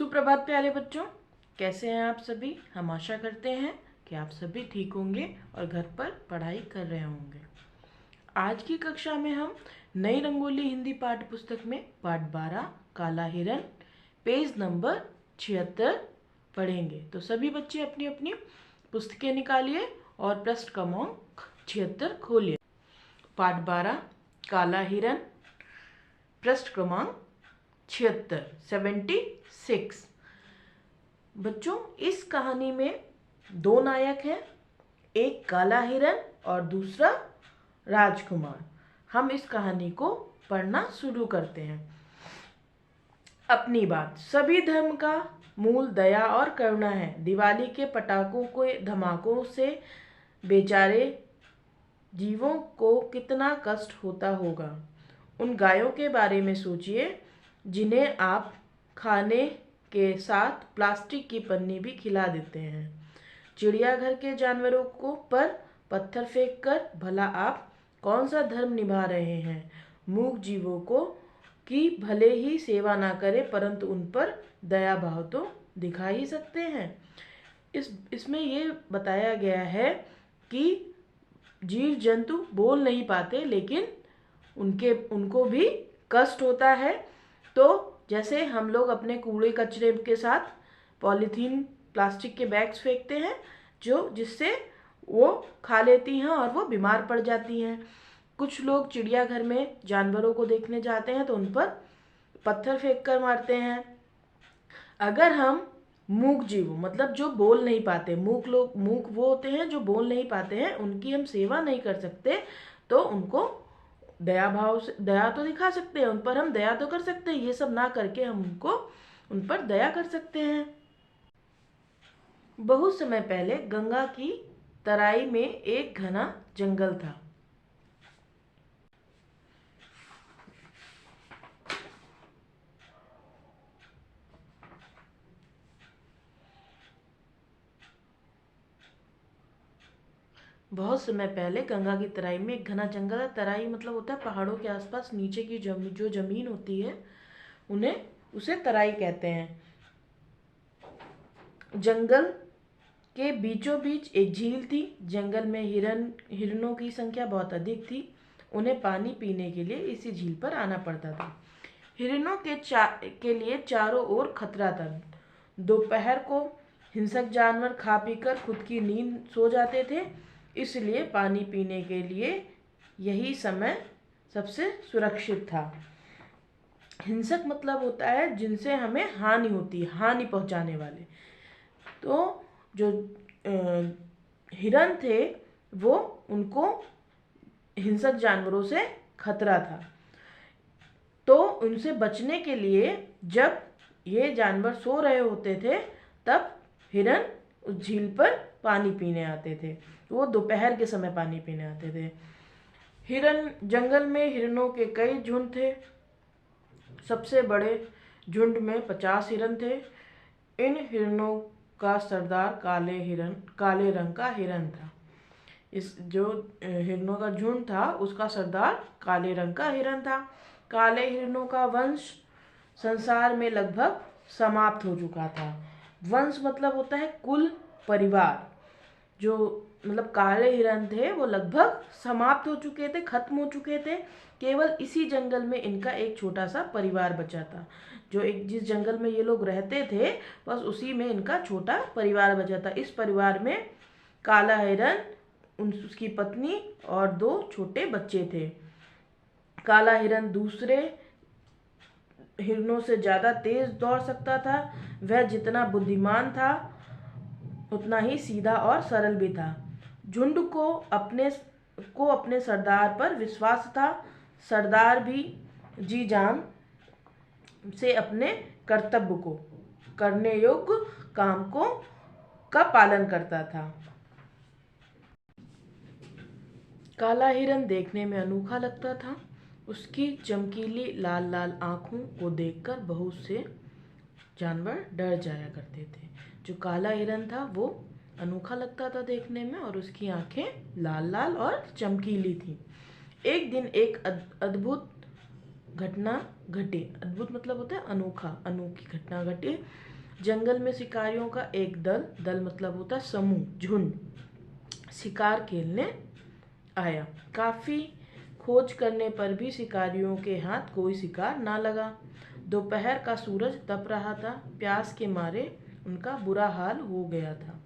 सुप्रभात प्यारे बच्चों, कैसे हैं आप सभी। हम आशा करते हैं कि आप सभी ठीक होंगे और घर पर पढ़ाई कर रहे होंगे। आज की कक्षा में हम नई रंगोली हिंदी पाठ्य पुस्तक में पाठ 12 काला हिरन पेज नंबर 76 पढ़ेंगे। तो सभी बच्चे अपनी अपनी पुस्तकें निकालिए और पृष्ठ क्रमांक 76 खोलिए। पाठ 12 काला हिरन, पृष्ठ क्रमांक 76। बच्चों, इस कहानी में दो नायक हैं, एक काला हिरन और दूसरा राजकुमार। हम इस कहानी को पढ़ना शुरू करते हैं। अपनी बात। सभी धर्म का मूल दया और करुणा है। दिवाली के पटाखों के धमाकों से बेचारे जीवों को कितना कष्ट होता होगा। उन गायों के बारे में सोचिए जिन्हें आप खाने के साथ प्लास्टिक की पन्नी भी खिला देते हैं। चिड़ियाघर के जानवरों को पर पत्थर फेंककर भला आप कौन सा धर्म निभा रहे हैं। मूक जीवों को की भले ही सेवा ना करें, परंतु उन पर दया भाव तो दिखा ही सकते हैं। इसमें ये बताया गया है कि जीव जंतु बोल नहीं पाते, लेकिन उनको भी कष्ट होता है। तो जैसे हम लोग अपने कूड़े कचरे के साथ पॉलीथीन प्लास्टिक के बैग्स फेंकते हैं, जिससे वो खा लेती हैं और वो बीमार पड़ जाती हैं। कुछ लोग चिड़ियाघर में जानवरों को देखने जाते हैं तो उन पर पत्थर फेंक कर मारते हैं। अगर हम मूक जीवों, मतलब जो बोल नहीं पाते, मूक वो होते हैं जो बोल नहीं पाते हैं, उनकी हम सेवा नहीं कर सकते, तो उनको दया भाव से दया तो दिखा सकते हैं, उन पर हम दया तो कर सकते हैं। ये सब ना करके हम उन पर दया कर सकते हैं। बहुत समय पहले गंगा की तराई में एक घना जंगल था। बहुत समय पहले गंगा की तराई में एक घना जंगल है। तराई मतलब होता है पहाड़ों के आसपास नीचे की जो जमीन होती है, उसे तराई कहते हैं। जंगल के बीचों बीच एक झील थी। जंगल में हिरणों की संख्या बहुत अधिक थी। उन्हें पानी पीने के लिए इसी झील पर आना पड़ता था। हिरणों के लिए चारों ओर खतरा था। दोपहर को हिंसक जानवर खा पीकर खुद की नींद सो जाते थे, इसलिए पानी पीने के लिए यही समय सबसे सुरक्षित था। हिंसक मतलब होता है जिनसे हमें हानि होती है, हानि पहुंचाने वाले। तो जो हिरन थे वो उनको हिंसक जानवरों से खतरा था। तो उनसे बचने के लिए जब ये जानवर सो रहे होते थे, तब हिरन उस झील पर पानी पीने आते थे। वो दोपहर के समय पानी पीने आते थे। जंगल में हिरणों के कई झुंड थे। सबसे बड़े झुंड में 50 हिरन थे। इन हिरणों का सरदार काले रंग का हिरन था। इस जो हिरणों का झुंड था उसका सरदार काले रंग का हिरन था। काले हिरणों का वंश संसार में लगभग समाप्त हो चुका था। वंश मतलब होता है कुल, परिवार। जो मतलब काले हिरन थे वो लगभग समाप्त हो चुके थे, खत्म हो चुके थे। केवल इसी जंगल में इनका एक छोटा सा परिवार बचा था। जिस जंगल में ये लोग रहते थे, बस उसी में इनका छोटा परिवार बचा था। इस परिवार में काला हिरन, उसकी पत्नी और 2 छोटे बच्चे थे। काला हिरन दूसरे हिरणों से ज्यादा तेज दौड़ सकता था। वह जितना बुद्धिमान था उतना ही सीधा और सरल भी था। झुंड को अपने सरदार पर विश्वास था। सरदार भी जी जान से अपने कर्तव्य को, करने योग्य काम का पालन करता था। काला हिरन देखने में अनोखा लगता था। उसकी चमकीली लाल लाल आंखों को देखकर बहुत से जानवर डर जाया करते थे। जो काला हिरन था वो अनोखा लगता था देखने में, और उसकी आंखें लाल लाल और चमकीली थी। एक दिन एक अद्भुत घटना घटी। अद्भुत मतलब होता है अनोखा, अनोखी घटना घटी। जंगल में शिकारियों का एक दल, दल मतलब होता है समूह, झुंड, शिकार खेलने आया। काफी खोज करने पर भी शिकारियों के हाथ कोई शिकार ना लगा। दोपहर का सूरज तप रहा था, प्यास के मारे उनका बुरा हाल हो गया था।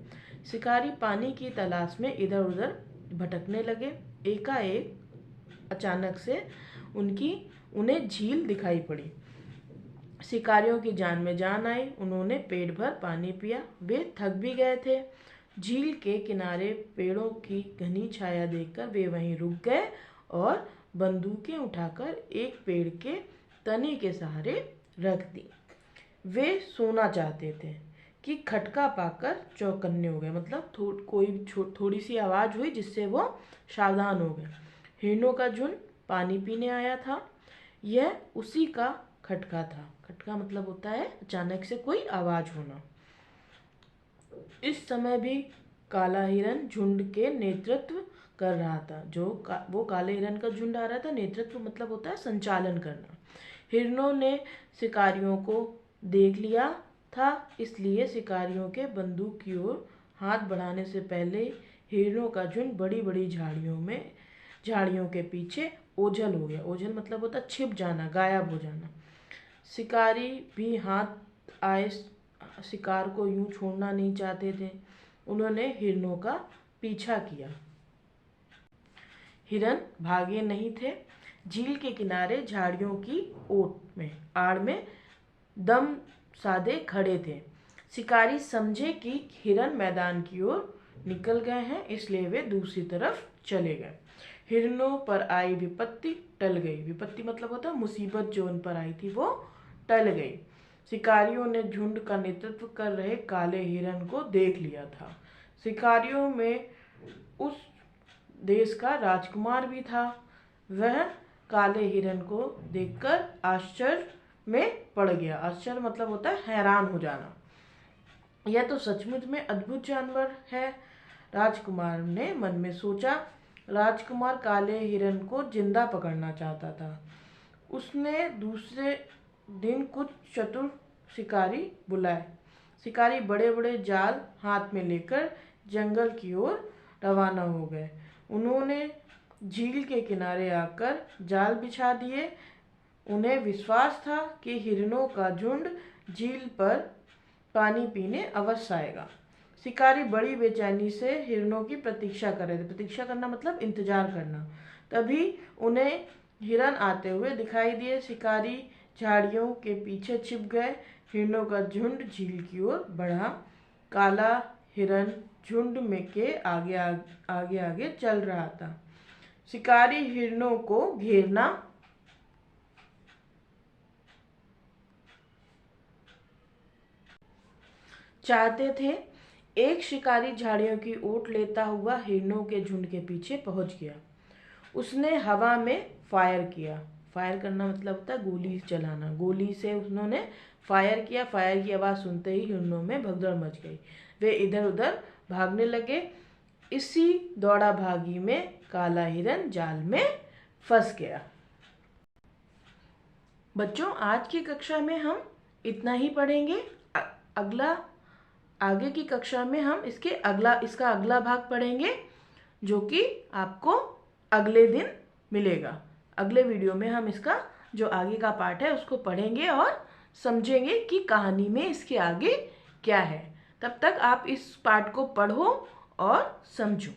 शिकारी पानी की तलाश में इधर उधर भटकने लगे। एकाएक अचानक से उन्हें झील दिखाई पड़ी। शिकारियों की जान में जान आई। उन्होंने पेट भर पानी पिया। वे थक भी गए थे। झील के किनारे पेड़ों की घनी छाया देखकर वे वहीं रुक गए और बंदूकें उठाकर एक पेड़ के तने के सहारे रख दी। वे सोना चाहते थे कि खटका पाकर चौकन्ने हो गए, मतलब थोड़ी सी आवाज़ हुई जिससे वो सावधान हो गए। हिरणों का झुंड पानी पीने आया था। यह उसी का खटका था। खटका मतलब होता है अचानक से कोई आवाज़ होना। इस समय भी काला हिरन झुंड के नेतृत्व कर रहा था। वो काले हिरन का झुंड आ रहा था। नेतृत्व मतलब होता है संचालन करना। हिरणों ने शिकारियों को देख लिया था, इसलिए शिकारियों के बंदूक की ओर हाथ बढ़ाने से पहले हिरणों का झुंड बड़ी बड़ी झाड़ियों के पीछे ओझल हो गया। ओझल मतलब होता है छिप जाना, गायब हो जाना। शिकारी भी हाथ आए शिकार को यूं छोड़ना नहीं चाहते थे। उन्होंने हिरणों का पीछा किया। हिरन भागे नहीं थे। झील के किनारे झाड़ियों की आड़ में दम साधे खड़े थे। शिकारी समझे कि हिरन मैदान की ओर निकल गए हैं, इसलिए वे दूसरी तरफ चले गए। हिरणों पर आई विपत्ति टल गई। विपत्ति मतलब होता है मुसीबत, जो उन पर आई थी वो टल गई। शिकारियों ने झुंड का नेतृत्व कर रहे काले हिरन को देख लिया था। शिकारियों में उस देश का राजकुमार भी था। वह काले हिरन को देखकर आश्चर्य में पड़ गया। आश्चर्य मतलब होता है हैरान हो जाना। यह तो सचमुच में अद्भुत जानवर है, राजकुमार ने मन में सोचा। राजकुमार काले हिरन को जिंदा पकड़ना चाहता था। उसने दूसरे दिन कुछ चतुर शिकारी बुलाए। शिकारी बड़े बड़े जाल हाथ में लेकर जंगल की ओर रवाना हो गए। उन्होंने झील के किनारे आकर जाल बिछा दिए। उन्हें विश्वास था कि हिरणों का झुंड झील पर पानी पीने अवश्य आएगा। शिकारी बड़ी बेचैनी से हिरणों की प्रतीक्षा कर रहे थे। प्रतीक्षा करना मतलब इंतजार करना। तभी उन्हें हिरन आते हुए दिखाई दिए। शिकारी झाड़ियों के पीछे छिप गए। हिरणों का झुंड झील की ओर बढ़ा। काला हिरन झुंड में के आगे आगे चल रहा था। शिकारी हिरणों को घेरना चाहते थे। एक शिकारी झाड़ियों की ओट लेता हुआ हिरणों के झुंड के पीछे पहुंच गया। उसने हवा में फायर किया। फायर करना मतलब होता है गोली चलाना। गोली से उन्होंने फायर किया। फायर की आवाज़ सुनते ही हिरणों में भगदड़ मच गई। वे इधर उधर भागने लगे। इसी दौड़ा भागी में काला हिरन जाल में फंस गया। बच्चों, आज की कक्षा में हम इतना ही पढ़ेंगे। आगे की कक्षा में हम इसका अगला भाग पढ़ेंगे, जो कि आपको अगले दिन मिलेगा। अगले वीडियो में हम इसका जो आगे का पार्ट है उसको पढ़ेंगे और समझेंगे कि कहानी में इसके आगे क्या है। तब तक आप इस पार्ट को पढ़ो और समझो।